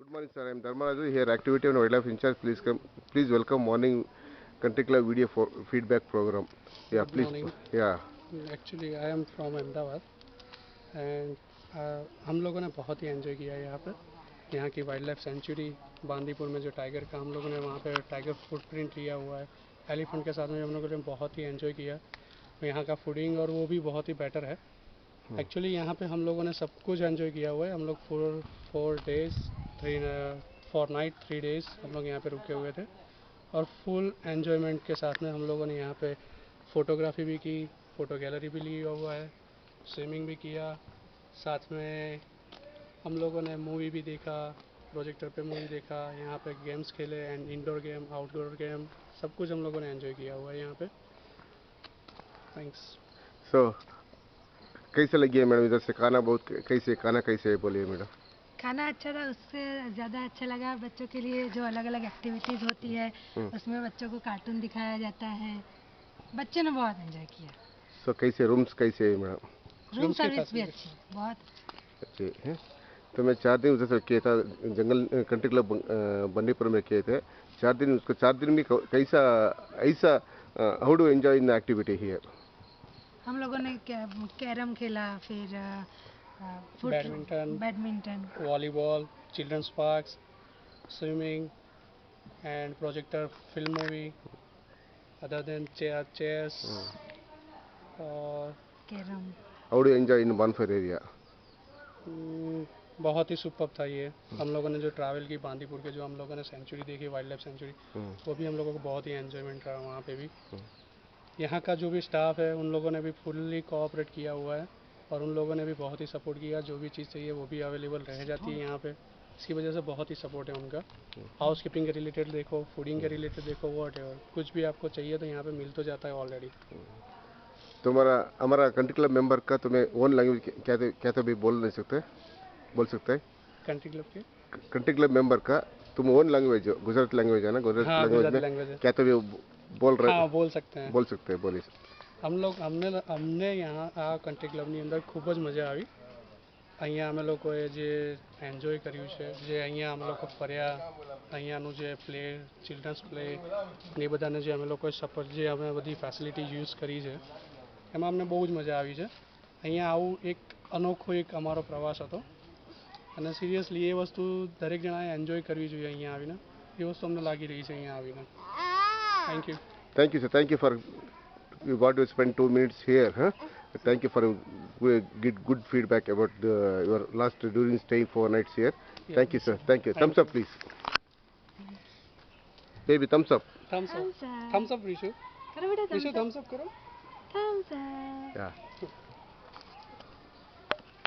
Good morning, sir. I am Dharmaraju here, Activity and Wildlife in charge. Please welcome morning Country Club video for feedback program. Yeah, Good please. morning. Yeah. Actually I am from Ahmedabad and हम लोगों ने बहुत ही enjoy किया यहाँ पर। यहाँ की wild life sanctuary Bandipur में जो टाइगर का हम लोगों ने वहाँ पे टाइगर फुटप्रिंट लिया हुआ है। एलिफेंट के साथ में हम लोगों ने बहुत ही एंजॉय किया। यहाँ का फूडिंग और वो भी बहुत ही बेटर है। एक्चुअली यहाँ पे हम लोगों ने सब कुछ एंजॉय किया हुआ है। हम लोग फोर डेज 4 नाइट 3 डेज हम लोग यहाँ पे रुके हुए थे और फुल एन्जॉयमेंट के साथ में हम लोगों ने यहाँ पे फ़ोटोग्राफी भी की, फ़ोटो गैलरी भी लिया हुआ है, स्विमिंग भी किया, साथ में हम लोगों ने मूवी भी देखा, प्रोजेक्टर पे मूवी देखा, यहाँ पे गेम्स खेले and indoor game outdoor game सब कुछ हम लोगों ने एंजॉय किया हुआ है यहाँ पे। थैंक्स। So, कैसे लगी है मैडम इधर से खाना खाना कैसे है बोलिए मैडम। खाना अच्छा था, उससे ज़्यादा अच्छा लगा बच्चों के लिए जो अलग अलग एक्टिविटीज़ होती है उसमें बच्चों को कार्टून दिखाया जाता है। बच्चे ने बहुत एंजॉय किया। So, कैसे रूम्स कैसे है मैडम। रूम सर्विस भी अच्छी बहुत अच्छे हैं। तो मैं 4 दिन उधर से किया था जंगल कंट्री क्लब बंदीपुर में किए थे 4 दिन। उसको 4 दिन में कैसा ऐसा how do enjoy in activity here. हम लोगों ने कैरम खेला, फिर badminton, volleyball, children's parks, swimming and projector film movie other than chairs और carrom. How do enjoy in bonfire area. बहुत ही सुपर था ये। हम लोगों ने जो ट्रैवल की बांदीपुर के जो हम लोगों ने सेंचुरी देखी वाइल्ड लाइफ सेंचुरी, वो भी हम लोगों को बहुत ही एंजॉयमेंट रहा वहाँ पे भी। यहाँ का जो भी स्टाफ है उन लोगों ने भी फुल्ली कोऑपरेट किया हुआ है और उन लोगों ने भी बहुत ही सपोर्ट किया। जो भी चीज़ चाहिए वो भी अवेलेबल रह जाती है यहाँ पे। इसकी वजह से बहुत ही सपोर्ट है उनका। हाउस कीपिंग के रिलेटेड देखो, फूडिंग के रिलेटेड देखो, वॉट एवर कुछ भी आपको चाहिए तो यहाँ पे मिल तो जाता है ऑलरेडी। तुम्हारा हमारा कंट्री क्लब मेंबर का तुम्हें ओन लैंग्वेज क्या तो भी बोल सकते हैं। कंट्री क्लब के कंट्री क्लब मेंबर का तुम ओन लैंग्वेज गुजराती लैंग्वेज है ना, गुजराती लैंग्वेज में क्या तो भी बोल रहे। हाँ, बोल सकते हैं बोलिए। हमने यहाँ आ कंट्री ક્લબની અંદર ખૂબ જ મજા આવી। અહીંયા અમે લોકોએ જે એન્જોય કર્યું છે, જે અહીંયા અમે લોકો ફર્યા, અહીંયાનું જે પ્લે ચિલ્ડ્રન્સ પ્લે એ બધાને જે અમે લોકોએ સપોર્ટ જે અમે બધી ફેસિલિટી યુઝ કરી છે એમાં અમને બહુ જ મજા આવી છે। અહીંયા આવું એક અનોખો એક અમારો પ્રવાસ હતો અને સિરિયસલી એ વસ્તુ દરેક જણાએ એન્જોય કરવી જોઈએ અહીંયા આવીને। એ વસ્તુ અમને લાગી રહી છે અહીંયા આવીને। Thank you. Thank you, sir. Thank you for you got to spend 2 minutes here. Huh? Thank you for get good feedback about your last during staying 4 nights here. Yeah. Thank you, sir. Thank you. Thumbs up, please. Baby, thumbs up. Thumbs up Rishu. करो बेटा, Rishu thumbs up करो। thumbs up। Yeah.